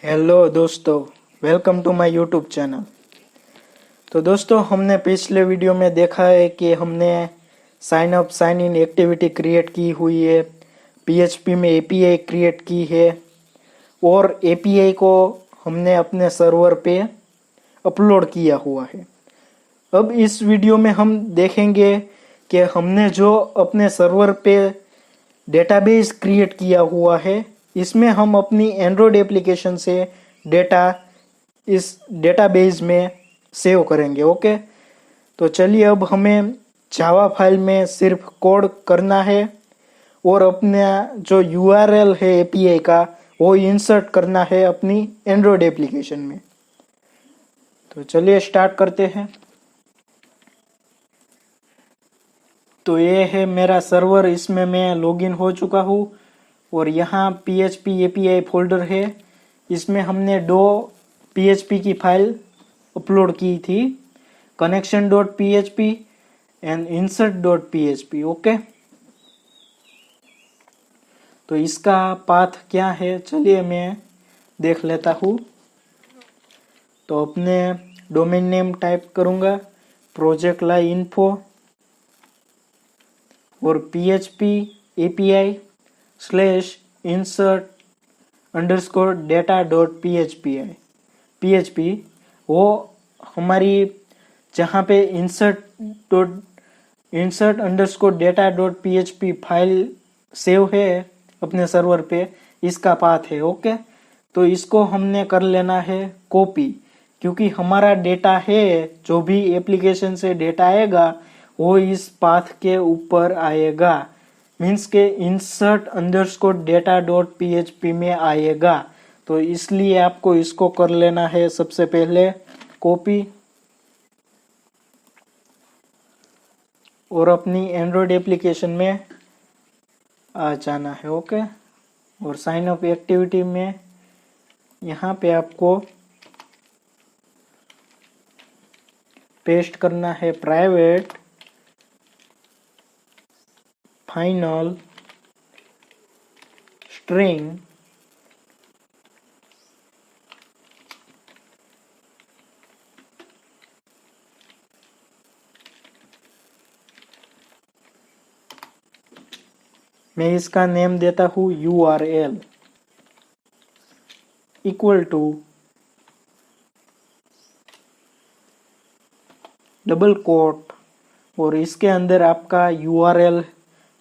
Hello दोस्तों, welcome to my YouTube channel. तो दोस्तों, हमने पिछले वीडियो में देखा है कि हमने sign up sign in activity create की हुई है, पीएचपी में एपीआई क्रिएट की है और एपीआई को हमने अपने सर्वर पे अपलोड किया हुआ है। अब इस वीडियो में हम देखेंगे कि हमने जो अपने सर्वर पे डेटाबेस क्रिएट किया हुआ है, इसमें हम अपनी एंड्रॉयड एप्लीकेशन से डेटा इस डेटाबेस में सेव करेंगे। ओके, तो चलिए अब हमें जावा फाइल में सिर्फ कोड करना है और अपना जो यूआरएल है एपीआई का वो इंसर्ट करना है अपनी एंड्रॉयड एप्लीकेशन में। तो चलिए स्टार्ट करते हैं। तो ये है मेरा सर्वर, इसमें मैं लॉगिन हो चुका हूँ और यहाँ PHP API फोल्डर है। इसमें हमने दो PHP की फाइल अपलोड की थी, connection.php एंड insert.php। ओके, तो इसका पाथ क्या है चलिए मैं देख लेता हूँ। तो अपने डोमेन नेम टाइप करूँगा प्रोजेक्ट लाई इन्फो और PHP API slash insert underscore data dot PHP वो हमारी जहाँ पे insert underscore data dot PHP file save है अपने सर्वर पे, इसका पाथ है। ओके, तो इसको हमने कर लेना है कॉपी, क्योंकि हमारा डेटा है जो भी एप्लीकेशन से डेटा आएगा वो इस पाथ के ऊपर आएगा, मीन्स के insert underscore data dot PHP में आएगा। तो इसलिए आपको इसको कर लेना है सबसे पहले कॉपी और अपनी एंड्रॉयड एप्लीकेशन में आ जाना है। ओके, और साइन अप एक्टिविटी में यहाँ पे आपको पेस्ट करना है प्राइवेट फाइनल स्ट्रिंग मैं इसका नेम देता हूँ URL equal to double quote और इसके अंदर आपका URL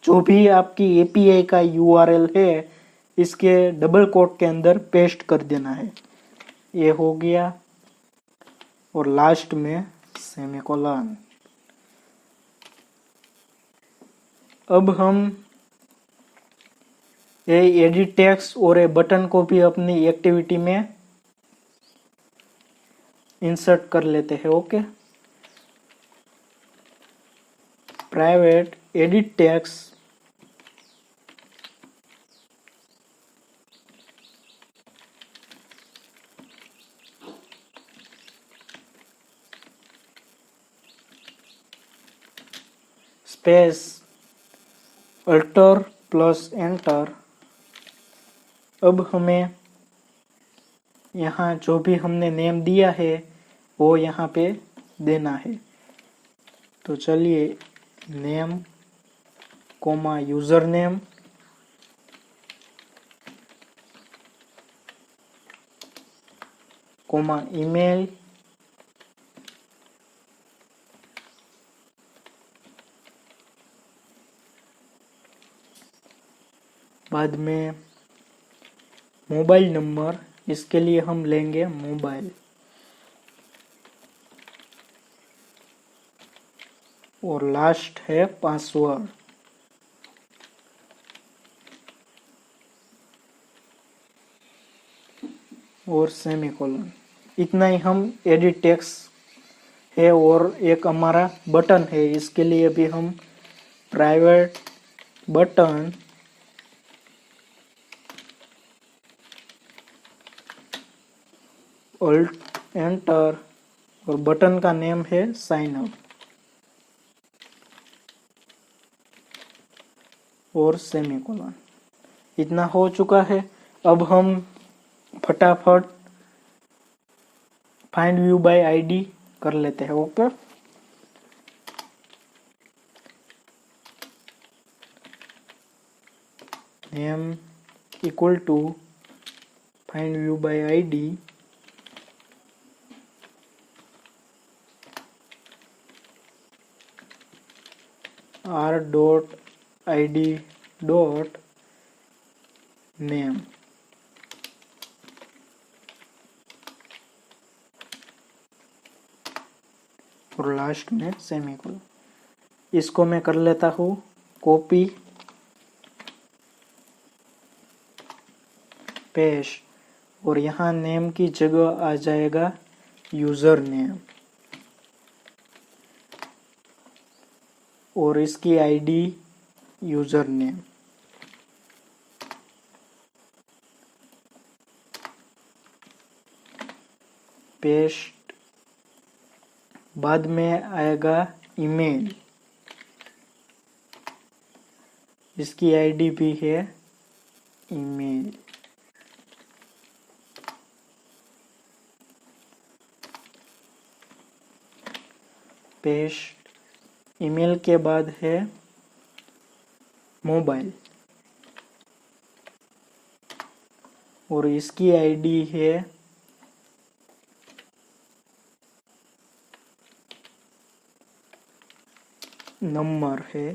जो भी आपकी API का URL है इसके डबल कोट के अंदर पेस्ट कर देना है। ये हो गया और लास्ट में सेमीकोलन। अब हम ये एडिट टेक्स्ट और ये बटन को भी अपनी एक्टिविटी में इंसर्ट कर लेते हैं। Okay, private edit text space alter plus enter. अब हमें यहाँ जो भी हमने नेम दिया है वो यहाँ पे देना है। तो चलिए name comma user name comma email बाद में मोबाइल नंबर, इसके लिए हम लेंगे मोबाइल और लास्ट है पासवर्ड और सेमीकोलन। इतना ही हम एडिट टेक्स्ट है और एक हमारा बटन है, इसके लिए भी हम प्राइवेट बटन अल्ट एंटर और बटन का नेम है साइन अप और सेमीकोलन। इतना हो चुका है। अब हम फटाफट फाइंड व्यू बाय आईडी कर लेते हैं। Okay, name equal to find view by ID, r dot id dot name, और लास्ट में सेमीकोलन। इसको मैं कर लेता हूँ कॉपी पेस्ट, और यहाँ नेम की जगह आ जाएगा यूजर नेम, और इसकी आईडी यूजर नेम। पेस्ट, बाद में आएगा ईमेल, इसकी आईडी भी है ईमेल। पेस्ट, ईमेल के बाद है मोबाइल, और इसकी आईडी है नंबर, है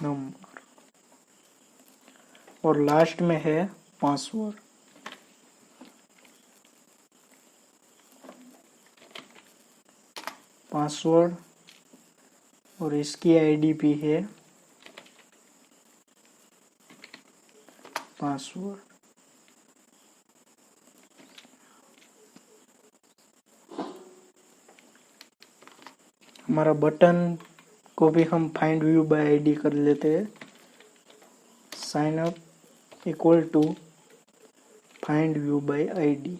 नंबर, और लास्ट में है पासवर्ड। पासवर्ड, और इसकी आईडी भी है पासवर्ड। हमारा बटन को भी हम फाइंड व्यू बाय आईडी कर लेते हैं। Sign up equal to find view by ID,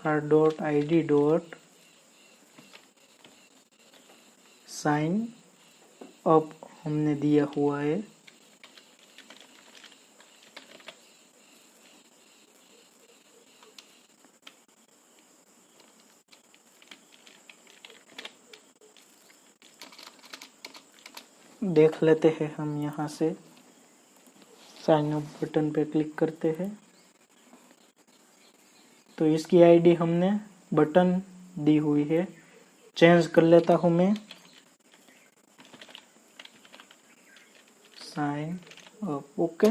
r dot id dot sign up हमने दिया हुआ है। देख लेते हैं हम, यहाँ से साइन अप बटन पे क्लिक करते हैं तो इसकी आईडी हमने बटन दी हुई है। चेंज कर लेता हूँ मैं, साइन अप। ओके,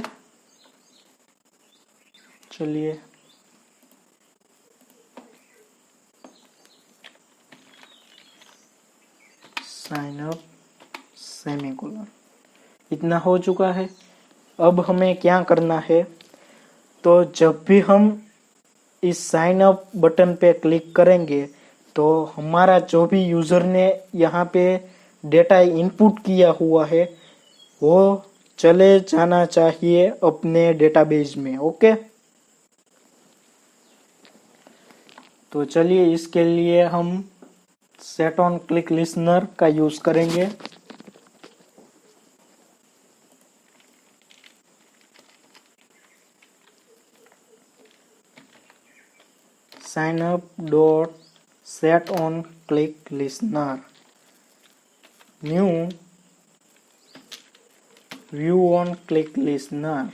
चलिए साइन अप सेमीकोलन, इतना हो चुका है। अब हमें क्या करना है, तो जब भी हम इस साइन अप बटन पे क्लिक करेंगे तो हमारा जो भी यूजर ने यहाँ पे डेटा इनपुट किया हुआ है वो चले जाना चाहिए अपने डेटाबेस में। ओके, तो चलिए इसके लिए हम सेट ऑन क्लिक लिसनर का यूज करेंगे। Sign up dot set on click listener, new view on click listener.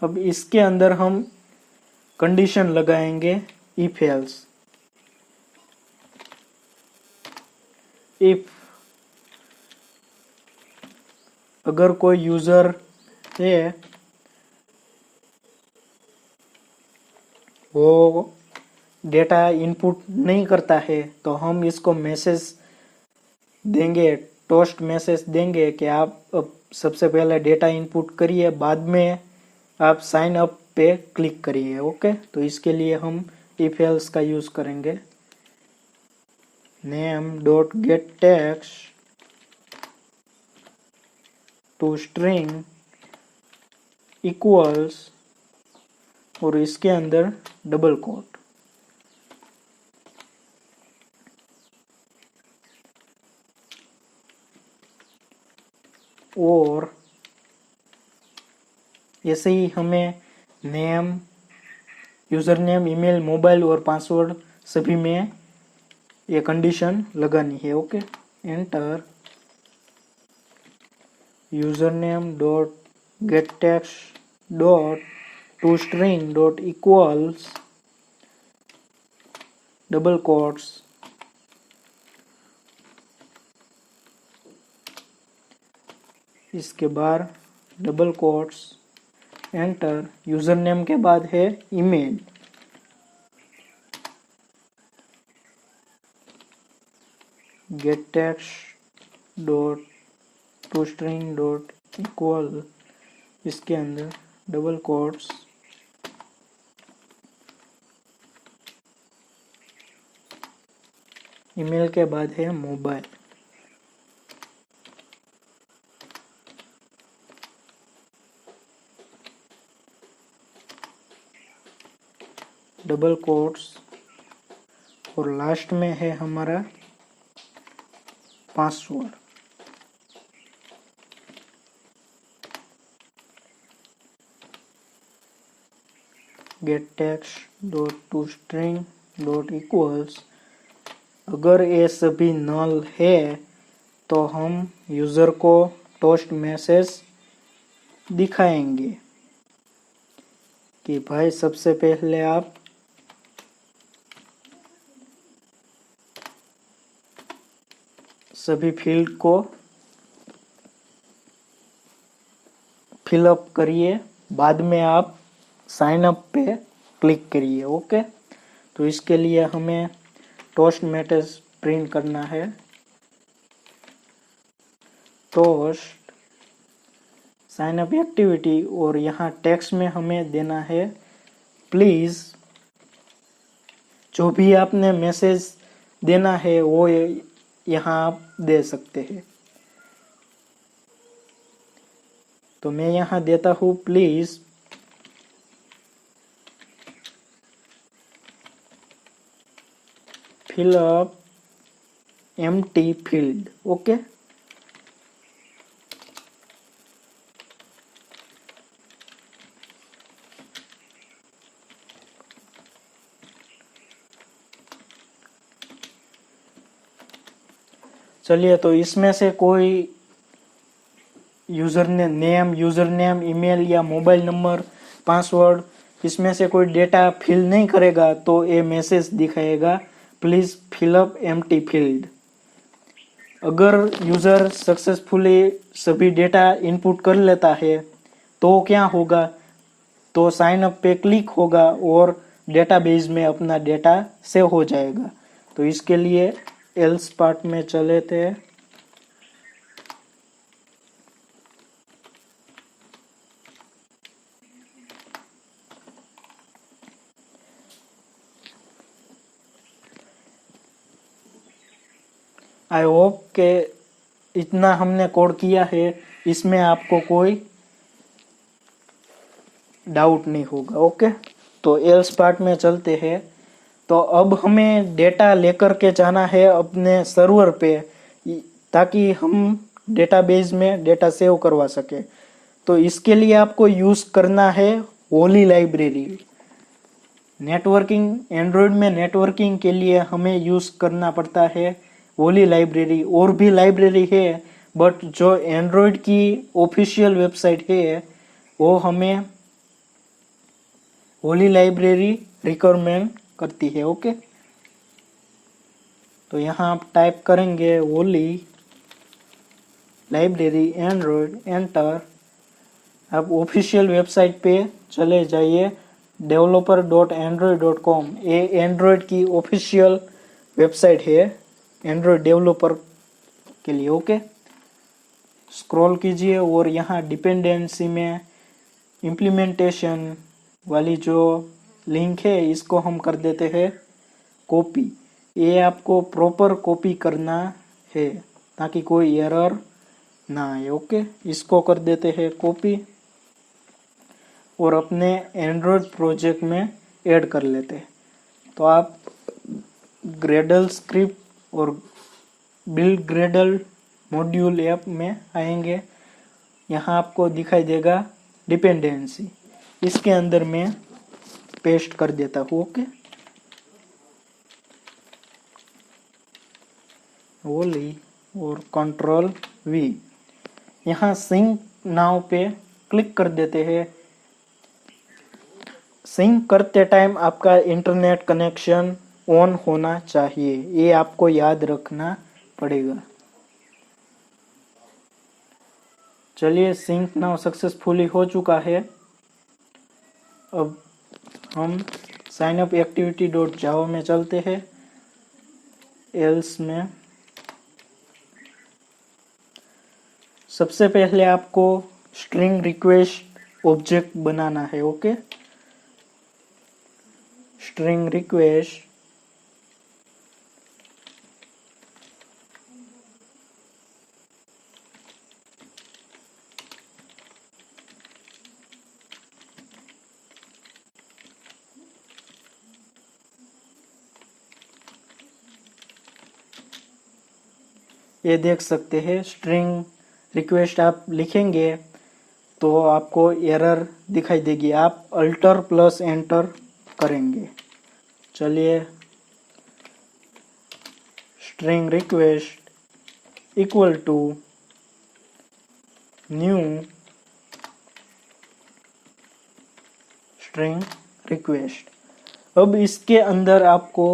अब इसके अंदर हम कंडीशन लगाएंगे इफ एल्स। इफ अगर कोई यूजर है वो डेटा इनपुट नहीं करता है तो हम इसको मैसेज देंगे, टोस्ट मैसेज देंगे कि आप अब सबसे पहले डेटा इनपुट करिए, बाद में आप साइन अप पे क्लिक करिए। ओके, तो इसके लिए हम इफ एल्स का यूज करेंगे। Name dot get text to string equals, और इसके अंदर डबल कोट, और ऐसे ही हमें name, user name, email, mobile और पासवर्ड सभी में ये कंडीशन लगानी है। Okay, enter user name dot get text dot to string dot equals double quotes इसके बाद double quotes, enter. User name के बाद है email, gate text dot to string dot equal, इसके अंदर डबल कोट्स, ईमेल के बाद है मोबाइल, डबल कोट्स, और लास्ट में है हमारा password. Gate text dot to string dot equals, अगर ये सभी नल है तो हम यूजर को टोस्ट मैसेज दिखाएंगे कि भाई सबसे पहले आप सभी फील्ड को फिलअप करिए, बाद में आप साइन अप पे क्लिक करिए। ओके, तो इसके लिए हमें टोस्ट मैसेज प्रिंट करना है। टोस्ट साइन अप एक्टिविटी, और यहाँ टेक्स्ट में हमें देना है प्लीज। जो भी आपने मैसेज देना है वो यहाँ आप दे सकते हैं। तो मैं यहाँ देता हूँ please fill up empty field। Okay, चलिए, तो इसमें से कोई यूजर नेम, ईमेल या मोबाइल नंबर, पासवर्ड, इसमें से कोई डेटा फिल नहीं करेगा तो ये मैसेज दिखाएगा please fill up empty field. अगर यूजर सक्सेसफुली सभी डेटा इनपुट कर लेता है तो क्या होगा, तो साइन अप पे क्लिक होगा और डेटाबेस में अपना डेटा सेव हो जाएगा। तो इसके लिए एल्स पार्ट में चले थे। आई होप के इतना हमने कोड किया है, इसमें आपको कोई डाउट नहीं होगा। ओके, तो एल्स पार्ट में चलते हैं। तो अब हमें डेटा लेकर के जाना है अपने सर्वर पे, ताकि हम डेटाबेस में डेटा सेव करवा सके। तो इसके लिए आपको यूज करना है होली लाइब्रेरी। नेटवर्किंग, एंड्रॉयड में नेटवर्किंग के लिए हमें यूज करना पड़ता है होली लाइब्रेरी। और भी लाइब्रेरी है, बट जो एंड्रॉयड की ऑफिशियल वेबसाइट है वो हमें होली लाइब्रेरी रिकमेंड करती है। ओके, तो यहाँ आप टाइप करेंगे होली लाइब्रेरी एंड्रॉयड, एंटर। आप ऑफिशियल वेबसाइट पे चले जाइए developer.android.com। ये एंड्रॉयड की ऑफिशियल वेबसाइट है एंड्रॉयड डेवलपर के लिए। ओके, स्क्रॉल कीजिए और यहाँ डिपेंडेंसी में इम्प्लीमेंटेशन वाली जो लिंक है इसको हम कर देते हैं कॉपी। ये आपको प्रॉपर कॉपी करना है ताकि कोई एरर ना आए। ओके, इसको कर देते हैं कॉपी और अपने एंड्रॉयड प्रोजेक्ट में ऐड कर लेते हैं। तो आप ग्रेडल स्क्रिप्ट और बिल्ड ग्रेडल मॉड्यूल ऐप में आएंगे यहाँ आपको दिखाई देगा डिपेंडेंसी, इसके अंदर मैं पेस्ट कर देता हूँ। ओके, ओली और कंट्रोल वी। यहाँ सिंक नाउ पे क्लिक कर देते हैं। सिंक करते टाइम आपका इंटरनेट कनेक्शन ऑन होना चाहिए, ये आपको याद रखना पड़ेगा। चलिए, सिंक नाउ सक्सेसफुली हो चुका है। अब हम साइनअप एक्टिविटी डॉट जावा में चलते हैं। एल्स में सबसे पहले आपको स्ट्रिंग रिक्वेस्ट ऑब्जेक्ट बनाना है। ओके, स्ट्रिंग रिक्वेस्ट ये देख सकते हैं, स्ट्रिंग रिक्वेस्ट आप लिखेंगे तो आपको एरर दिखाई देगी, आप अल्टर प्लस एंटर करेंगे। चलिए, string request equal to new string request. अब इसके अंदर आपको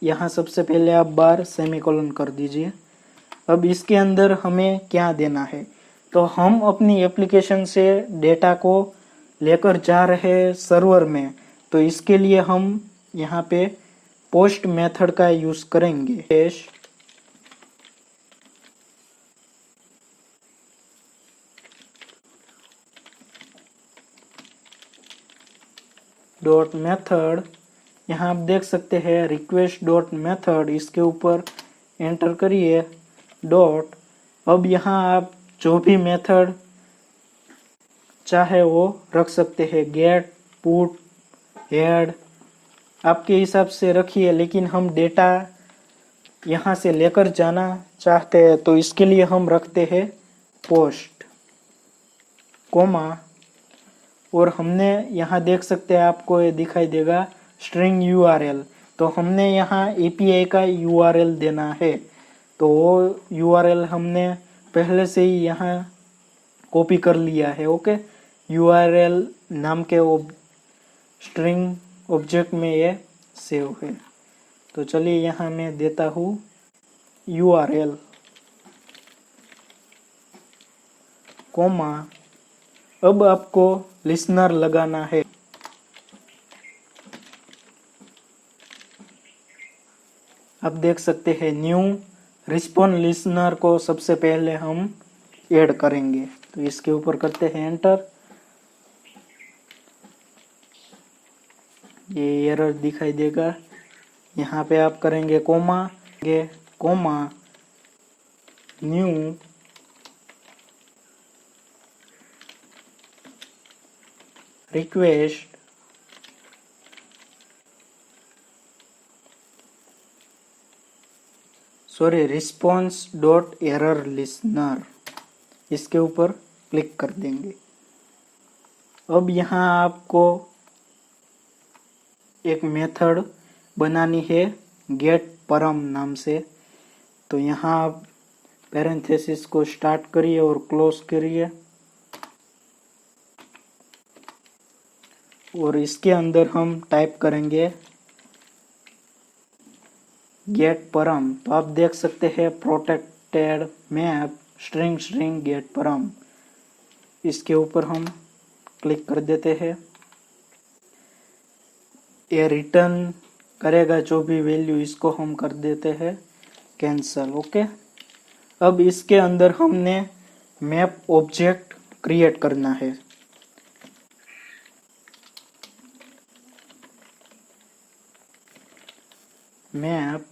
यहाँ सबसे पहले आप बार सेमीकोलन कर दीजिए। अब इसके अंदर हमें क्या देना है, तो हम अपनी एप्लीकेशन से डेटा को लेकर जा रहे हैं सर्वर में, तो इसके लिए हम यहाँ पे पोस्ट मेथड का यूज करेंगे। डॉट मेथड, यहाँ आप देख सकते हैं रिक्वेस्ट डॉट मेथड, इसके ऊपर एंटर करिए डॉट। अब यहाँ आप जो भी मेथड चाहे वो रख सकते हैं, गेट, पुट, हेड, आपके हिसाब से रखिए, लेकिन हम डेटा यहाँ से लेकर जाना चाहते हैं तो इसके लिए हम रखते हैं पोस्ट, कोमा, और हमने यहाँ देख सकते हैं आपको ये दिखाई देगा स्ट्रिंग यूआरएल, तो हमने यहाँ एपीआई का यूआरएल देना है, तो वो यूआरएल हमने पहले से ही यहाँ कॉपी कर लिया है। ओके, यूआरएल नाम के वो स्ट्रिंग ऑब्जेक्ट में ये सेव है। तो चलिए यहाँ मैं देता हूँ यूआरएल, कोमा, अब आपको लिसनर लगाना है। आप देख सकते हैं न्यू रिस्पॉन्स लिसनर को सबसे पहले हम ऐड करेंगे, तो इसके ऊपर करते हैं एंटर। ये एरर दिखाई देगा, यहाँ पे आप करेंगे comma, new request response dot error listener, इसके ऊपर क्लिक कर देंगे। अब यहाँ आपको एक मेथड बनानी है गेट परम नाम से, तो यहाँ आप पैरेंथेसिस को स्टार्ट करिए और क्लोज करिए, और इसके अंदर हम टाइप करेंगे गेट परम। तो आप देख सकते हैं प्रोटेक्टेड मैप स्ट्रिंग गेट परम, इसके ऊपर हम क्लिक कर देते हैं। ये रिटर्न करेगा जो भी वैल्यू, इसको हम कर देते हैं कैंसल। ओके, अब इसके अंदर हमने मैप ऑब्जेक्ट क्रिएट करना है। मैप,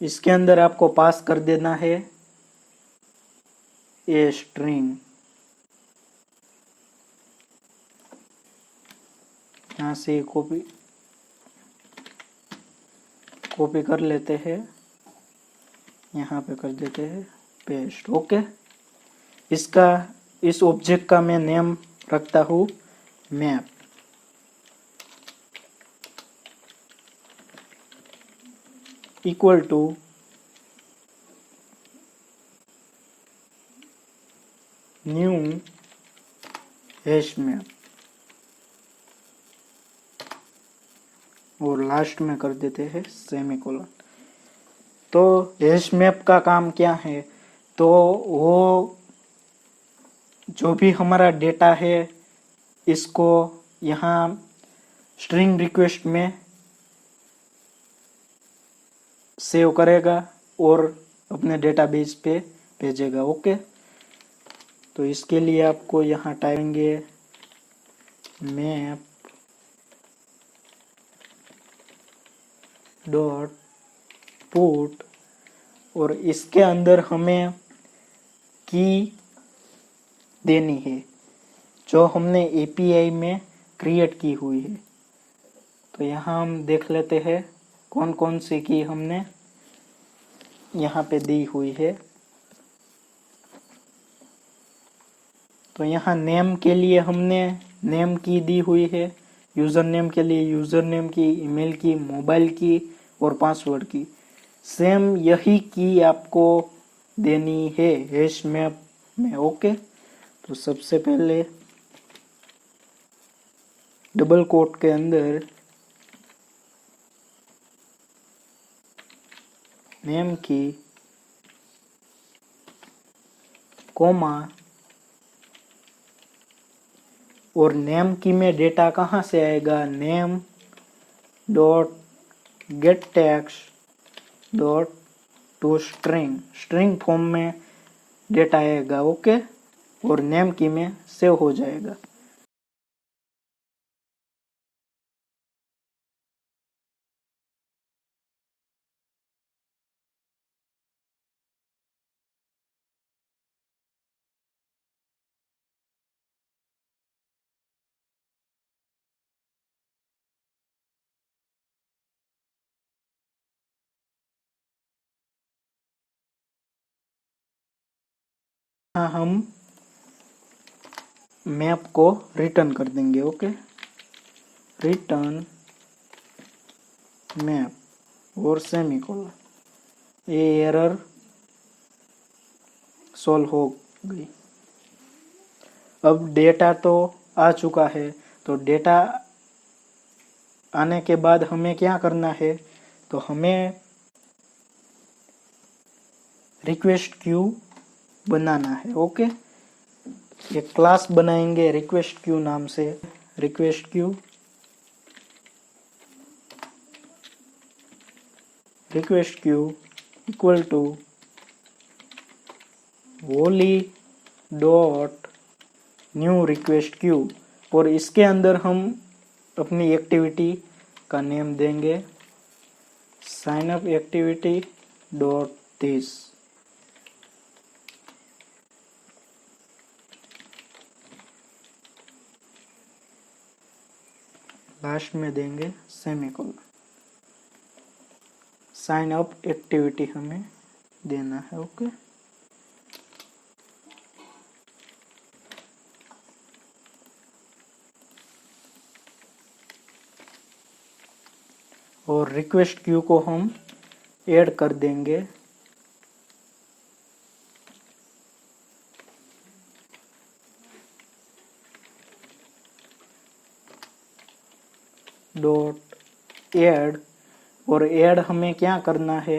इसके अंदर आपको पास कर देना है ए स्ट्रिंग, यहाँ से कॉपी कर लेते हैं, यहाँ पे कर देते हैं पेस्ट। ओके, इसका इस ऑब्जेक्ट का मैं नेम रखता हूँ map. Equal to new hash map और लास्ट में कर देते हैं सेमीकोलन। तो हैश मैप का काम क्या है, तो वो जो भी हमारा डेटा है इसको यहाँ स्ट्रिंग रिक्वेस्ट में सेव करेगा और अपने डेटाबेस पे भेजेगा। ओके, तो इसके लिए आपको यहाँ टाइपेंगे मैप डॉट पुट और इसके अंदर हमें की देनी है जो हमने एपीआई में क्रिएट की हुई है। तो यहाँ हम देख लेते हैं कौन कौन सी की हमने यहाँ पे दी हुई है। तो यहाँ नेम के लिए हमने नेम की दी हुई है, यूज़र नेम के लिए यूज़र नेम की, ईमेल की, मोबाइल की और पासवर्ड की। सेम यही की आपको देनी है हैश मैप में। ओके, तो सबसे पहले डबल कोट के अंदर नेम की कोमा और नेम की में डेटा कहाँ से आएगा, name dot get text dot to string, string form में डेटा आएगा। ओके, और नेम की में सेव हो जाएगा। हाँ, हम मैप को रिटर्न कर देंगे। ओके, रिटर्न मैप और सेमीकोलन, ये एरर सॉल्व हो गई। अब डेटा तो आ चुका है, तो डेटा आने के बाद हमें क्या करना है, तो हमें रिक्वेस्ट क्यू बनाना है। ओके, एक क्लास बनाएंगे रिक्वेस्ट क्यू नाम से। Request queue equal to Volley dot new request queue और इसके अंदर हम अपनी एक्टिविटी का नेम देंगे sign up activity dot this. Last में देंगे सेमीकोलन। साइन अप एक्टिविटी हमें देना है। ओके, और रिक्वेस्ट क्यू को हम ऐड कर देंगे डॉट ऐड और ऐड हमें क्या करना है,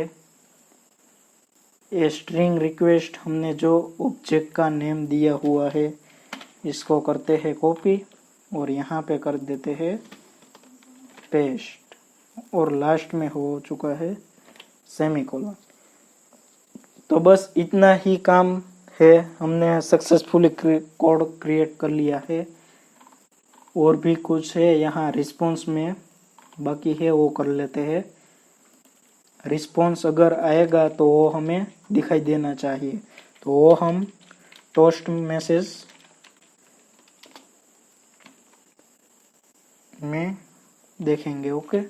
ये स्ट्रिंग रिक्वेस्ट हमने जो ऑब्जेक्ट का नेम दिया हुआ है इसको करते हैं कॉपी और यहाँ पे कर देते हैं पेस्ट और लास्ट में हो चुका है सेमीकोलन। तो बस इतना ही काम है, हमने सक्सेसफुली कोड क्रिएट कर लिया है। और भी कुछ है यहाँ रिस्पॉन्स में बाकी है, वो कर लेते हैं। रिस्पॉन्स अगर आएगा तो वो हमें दिखाई देना चाहिए, तो वो हम टोस्ट मैसेज में देखेंगे। ओके,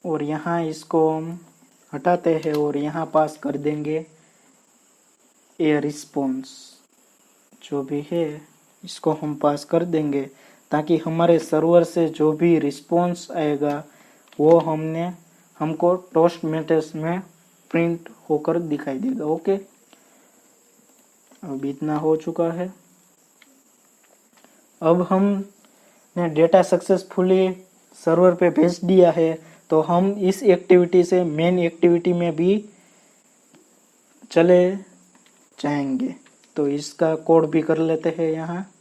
और यहाँ इसको हम हटाते हैं और यहाँ पास कर देंगे ए रिस्पॉन्स। जो भी है इसको हम पास कर देंगे ताकि हमारे सर्वर से जो भी रिस्पॉन्स आएगा वो हमको टोस्ट मैसेज में प्रिंट होकर दिखाई देगा। ओके, अब इतना हो चुका है। अब हमने डेटा सक्सेसफुली सर्वर पे भेज दिया है, तो हम इस एक्टिविटी से मेन एक्टिविटी में भी चले जाएंगे। तो इसका कोड भी कर लेते हैं यहाँ।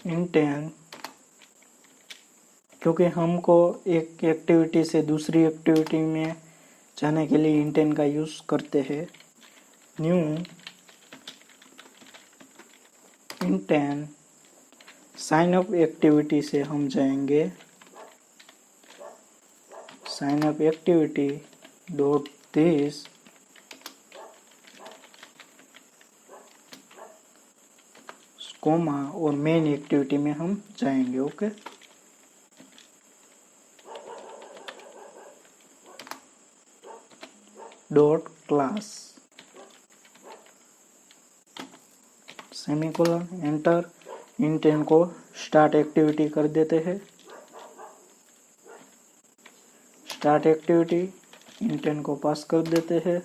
इंटेंट, क्योंकि हमको एक एक्टिविटी से दूसरी एक्टिविटी में जाने के लिए इंटेंट का यूज करते हैं। New intent sign up activity से हम जाएंगे sign up activity dot this comma और मेन एक्टिविटी में हम जाएंगे। Okay, dot class semicolon enter. Intent को स्टार्ट एक्टिविटी कर देते हैं। स्टार्ट एक्टिविटी इंटेंट को पास कर देते हैं।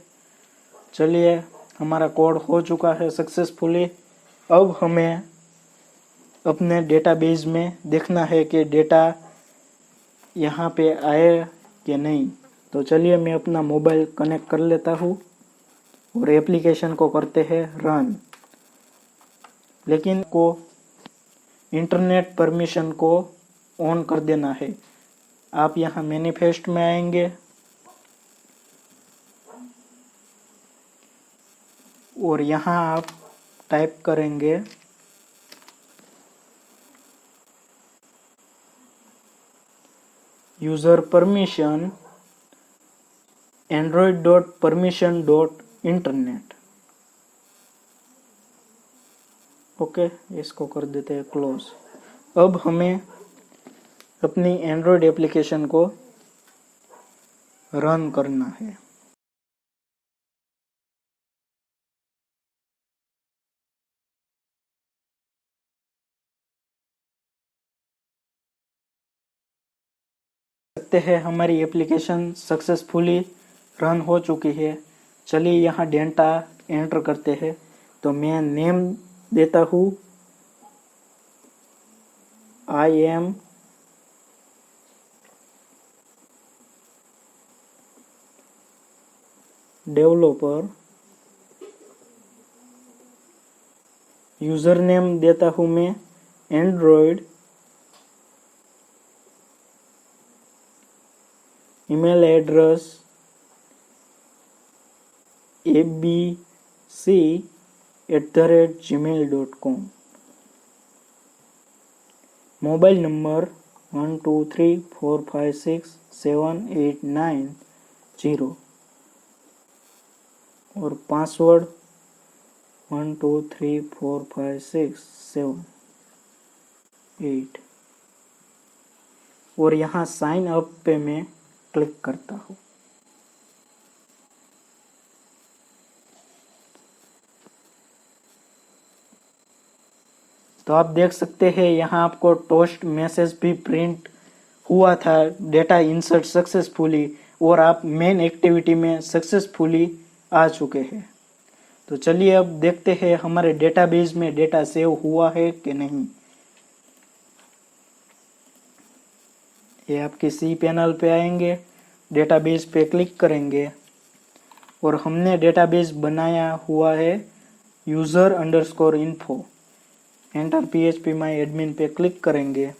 चलिए, हमारा कोड हो चुका है सक्सेसफुली। अब हमें अपने डेटाबेस में देखना है कि डेटा यहाँ पे आए कि नहीं। तो चलिए, मैं अपना मोबाइल कनेक्ट कर लेता हूँ और एप्लीकेशन को करते हैं रन। लेकिन को इंटरनेट परमिशन को ऑन कर देना है। आप यहाँ मैनिफेस्ट में आएंगे और यहाँ आप टाइप करेंगे यूजर परमिशन android.permission.internet। ओके, इसको कर देते हैं क्लोज। अब हमें अपनी एंड्रॉयड एप्लीकेशन को रन करना है। सकते हैं हमारी एप्लीकेशन सक्सेसफुली रन हो चुकी है। चलिए, यहाँ डेटा एंटर करते हैं। तो मैं नेम देता हूँ I am developer. User name देता हूँ मैं Android. Email address abc@gmail.com। Mobile number 1234567890 और पासवर्ड 12345678। और यहाँ साइन अप पे मैं क्लिक करता हूँ। तो आप देख सकते हैं यहाँ आपको टोस्ट मैसेज भी प्रिंट हुआ था, डेटा इंसर्ट सक्सेसफुली, और आप मेन एक्टिविटी में सक्सेसफुली आ चुके हैं। तो चलिए, अब देखते हैं हमारे डेटाबेस में डेटा सेव हुआ है कि नहीं। ये आपके सी पैनल पे आएंगे, डेटाबेस पे क्लिक करेंगे और हमने डेटाबेस बनाया हुआ है user_info। Enter php my admin पे क्लिक करेंगे।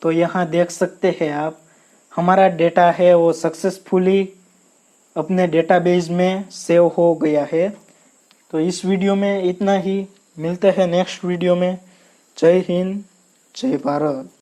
तो यहाँ देख सकते हैं आप, हमारा डेटा है वो सक्सेसफुली अपने डेटाबेस में सेव हो गया है। तो इस वीडियो में इतना ही, मिलते हैं नेक्स्ट वीडियो में। जय हिंद, जय भारत।